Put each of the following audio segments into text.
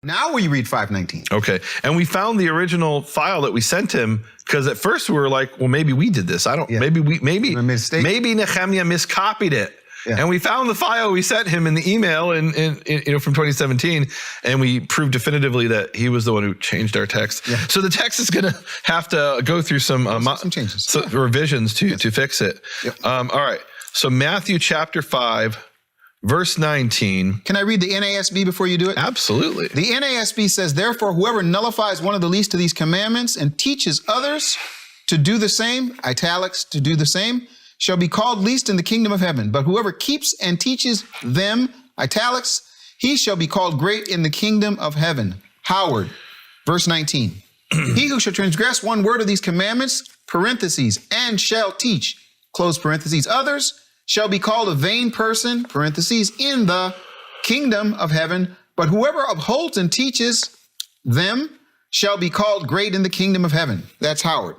Now we read 5:19. Okay. And we found the original file that we sent him because at first we were like, well, maybe we did this. Maybe Nehemia miscopied it. Yeah. And we found the file we sent him in the email in from 2017, and we proved definitively that he was the one who changed our text. Yeah. So the text is going to have to go through some changes, revisions to fix it. Yep. All right. So Matthew chapter 5, verse 19. Can I read the NASB before you do it? Absolutely. The NASB says, therefore, whoever nullifies one of the least of these commandments and teaches others to do the same, italics, to do the same, shall be called least in the kingdom of heaven. But whoever keeps and teaches them, italics, he shall be called great in the kingdom of heaven. Howard, verse 19. He who shall transgress one word of these commandments, parentheses, and shall teach, close parentheses, others, shall be called a vain person, parentheses, in the kingdom of heaven. But whoever upholds and teaches them shall be called great in the kingdom of heaven. That's Howard.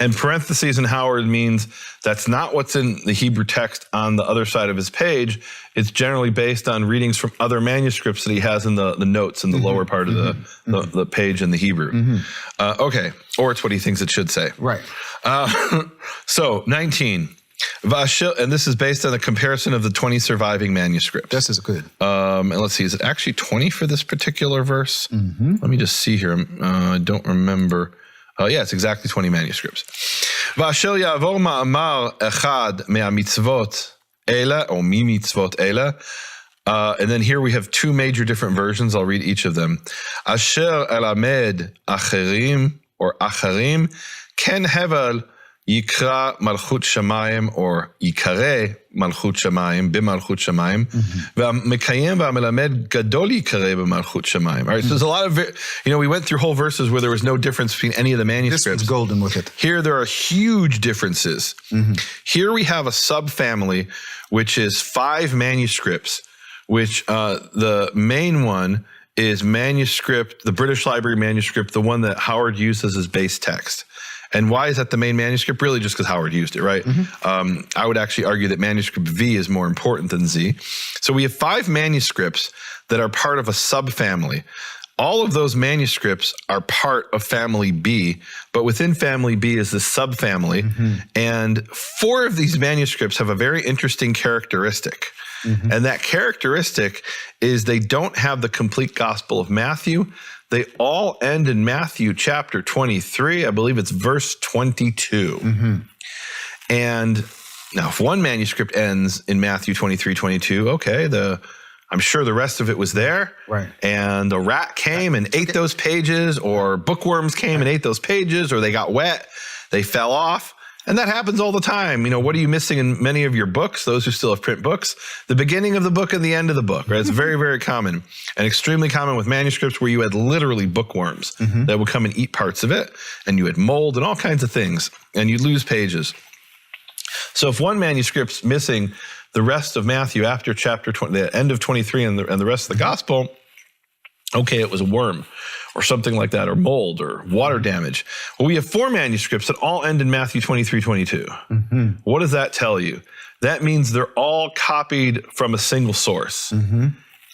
And parentheses in Howard means that's not what's in the Hebrew text on the other side of his page. It's generally based on readings from other manuscripts that he has in the notes in the lower part of the page in the Hebrew. Okay, or it's what he thinks it should say. Right. So 19. And this is based on a comparison of the 20 surviving manuscripts. This is good. And let's see, is it actually 20 for this particular verse? Let me just see here. I don't remember. Yeah, it's exactly 20 manuscripts. ואשר יעבור מאמר אחד מהמצוות אלה, או ממצוות אלה, and then here we have two major different versions. I'll read each of them. אשר אלמד אחרים, or אחרים, כן הבל יקרא מלכות שמיים, or יקרא מלכות שמיים, במלכות שמיים, והמקיים והמלמד גדול יקרא במלכות שמיים. All right, so there's a lot of, we went through whole verses where there was no difference between any of the manuscripts. This was golden with it. Here there are huge differences. Here we have a subfamily, which is 5 manuscripts, which the main one is manuscript, the British Library manuscript, the one that Howard used as his base text. And why is that the main manuscript? Really just because Howard used it, right? I would actually argue that manuscript V is more important than Z. So we have 5 manuscripts that are part of a subfamily. All of those manuscripts are part of family B, but within family B is the subfamily. And 4 of these manuscripts have a very interesting characteristic. And that characteristic is they don't have the complete Gospel of Matthew. They all end in Matthew chapter 23. I believe it's verse 22. And now if one manuscript ends in Matthew 23:22, okay, I'm sure the rest of it was there. Right. And the rat came and ate those pages, or bookworms came and ate those pages, or they got wet, they fell off. And that happens all the time. What are you missing in many of your books, those who still have print books? The beginning of the book and the end of the book, right? It's very, very common, and extremely common with manuscripts where you had literally bookworms that would come and eat parts of it, and you had mold and all kinds of things, and you'd lose pages. So if one manuscript's missing the rest of Matthew after chapter 20, the end of 23 and the rest of the gospel, okay, it was a worm or something like that, or mold or water damage. Well, we have 4 manuscripts that all end in Matthew 23:22. What does that tell you? That means they're all copied from a single source.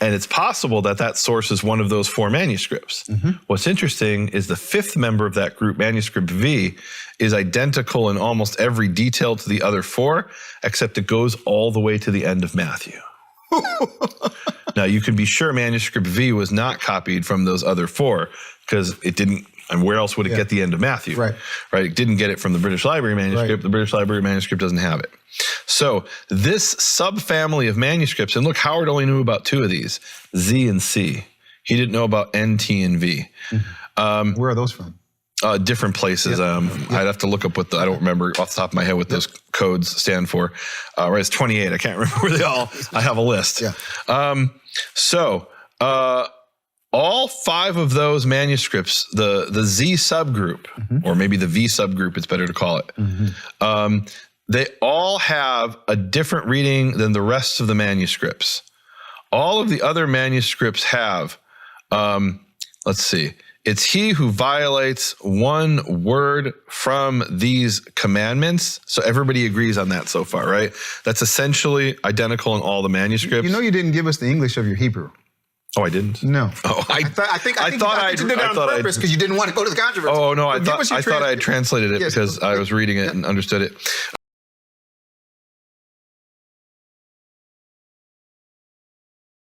And it's possible that that source is one of those 4 manuscripts. What's interesting is the 5th member of that group, manuscript V, is identical in almost every detail to the other 4, except it goes all the way to the end of Matthew. Now, you can be sure manuscript V was not copied from those other 4, because it didn't, and where else would it get the end of Matthew? Right. It didn't get it from the British Library manuscript. The British Library manuscript doesn't have it. So this subfamily of manuscripts, and look, Howard only knew about 2 of these, Z and C. He didn't know about N, T, and V. Where are those from? Different places. I'd have to look up I don't remember off the top of my head what those codes stand for. Right, it's 28. I can't remember where they all, I have a list. So all 5 of those manuscripts, the Z subgroup, or maybe the V subgroup, it's better to call it, they all have a different reading than the rest of the manuscripts. All of the other manuscripts have, let's see, it's he who violates one word from these commandments. So everybody agrees on that so far, right? That's essentially identical in all the manuscripts. You didn't give us the English of your Hebrew. Oh, I didn't. No. Oh, I think you did it on purpose because you didn't want to go to the controversy. Oh no, I But give us your thought I had translated it Yes. because I was reading it and understood it.